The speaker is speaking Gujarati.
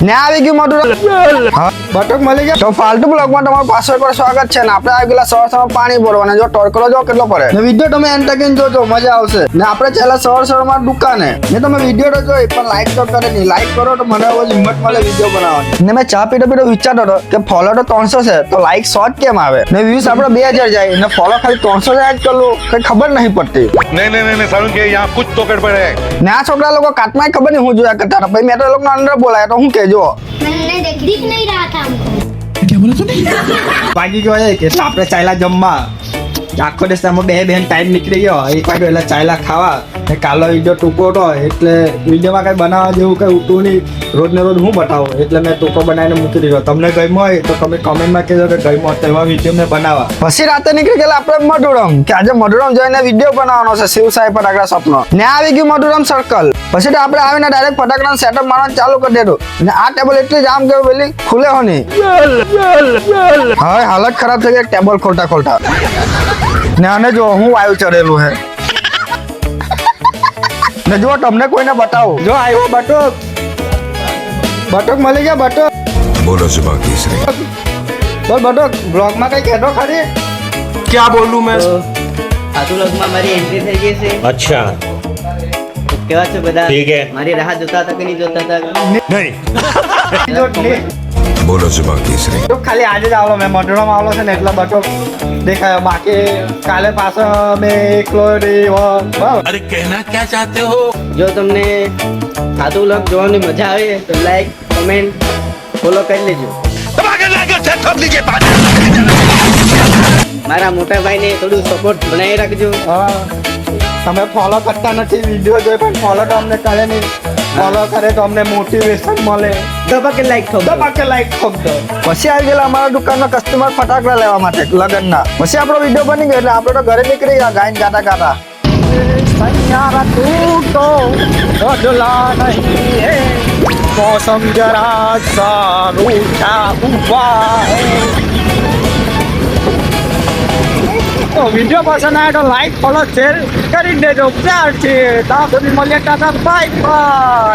ને આવી ગયું મોટું બટક મળી ગયા. તો ફાલતુ બ્લોગમાં તમારું પાછળ પર સ્વાગત છે ને આપણે આવી ગયેલા સવારમાં પાણી ભરવાના. જો ટોરકરો જો કેટલો પડે ને વિડીયો તમે એન્ડ તક જોજો, મજા આવશે. ને આપણે ચાલા સવારમાં દુકાને ને તમે વિડીયો તો જોઈ પણ લાઈક તો કરે નહીં. લાઈક કરો તો મને હવે હિંમત મળે વિડીયો બનાવવાની. ને મેં ચા પીતો વિચારતો હતો કે ફોલો તો 300 છે તો લાઈક 100 કેમ આવે ને વ્યૂઝ આપણે 2000 જાય ને ફોલો ખાલી 300 જાય જ કરલું કઈ ખબર નહીં પડતી. नहीं सारुण के यहाँ कुछ तो गड़बड़ है. ને આ છોકરા લોકો કાટમાં ખબર નહીં હું જોયા કરતા હતા. ભાઈ મેં તો લોકો અંદર બોલાય તો હું કેજો मैंने दिख नहीं रहा था हमको. વાગી ગયો છે એટલે આપણે ચાયલા જમવા. આખો દિવસમાં બે બેન ટાઈમ નીકળી ગયો. એક વાગ્યો એટલે ચાયલા ખાવા. ને કાલો વિડીયો ટૂંકો હતો એટલે વિડીયોમાં કઈ બનાવવા જેવું કઈ ઉઠું નહીં. રોજ ને રોજ હું બતાવું એટલે મેં ટૂંકો બનાવીને મૂકી દીધો. તમને ગમ્યો હોય તો તમે કમેન્ટમાં કહેજો કે ગમ્યો તો એવા વિડીયો મેં બનાવવા. પછી રાતે નીકળી ગયેલા આપણે મધુરમ કે આજે મધુરમ જોઈને વિડીયો બનાવવાનો છે શિવ સાહેબ ફટાકડા સપનો. ને આવી ગયું મધુરમ સર્કલ. પછી તો આપણે આવીને ડાયરેક્ટ ફટાકડા સેટઅપ મારવાનું ચાલુ કરી દીધું. ને આ ટેબલ એટલી જામ કે પેલી ખુલે હો નહીં. હવે હાલત ખરાબ થઈ ગઈ ટેબલ ખોલતા ખોલતા. ને આને જો હું વાયુ ચડેલું હે ને જો તમને કોઈને બતાવું. જો આવ્યો બટુક. બટુક મળી ગયા બટુક. बोलो सुबह तीसरी. બોલ બટુક બ્લોગમાં કઈ કહેતો ખરી. क्या बोलूं मैं? સાધુ લોગમાં મારી એન્ટ્રી થઈ ગઈ છે. अच्छा કેવા છે બધા? ठीक है. મારી રાહ જોતા હતા કે નહીં જોતા હતા? नहीं જો ને, बोलो सुबह तीसरी. તો ખાલી આજે જ આવલો મેં મઢડોમાં આવલો છે ને એટલે બટુક દેખાયો. બાકી કાલે પાછો મેં એકલો રહ્યો. બરાબર. अरे कहना क्या चाहते हो? જો તમને સાધુ લોગ જોવાની મજા આવે તો લાઈક કમેન્ટ ફોલો કરી લેજો. મારા મોટા ભાઈને થોડું સપોર્ટ બનાવી રાખજો. હા તમે ફોલો કરતા નથી વિડીયો જોઈ પણ ફોલો તો અમને કરે નહીં. ફોલો કરે તો અમને મોટિવેશન મળે. દબાકે લાઈક થો. દબાકે લાઈક ઠોકજો. પછી આવી ગયેલા અમારા દુકાનના કસ્ટમર ફટાકડા લેવા માટે લગનના. પછી આપણો વિડીયો બની ગયો એટલે આપણે તો ઘરે નીકળી ગયા ગાઈને ગાતા ગાતા. સૈયારા તૂટો બદલા નહીં હે મૌસમ જરા સારું થા ઉભા હે. તો વિડીયો પસંદ આવે તો લાઈક ફોલો શેર કરી દેજો. પ્યાર છે ત્યાં સુધી મળીએ ટાટા બાય બાય.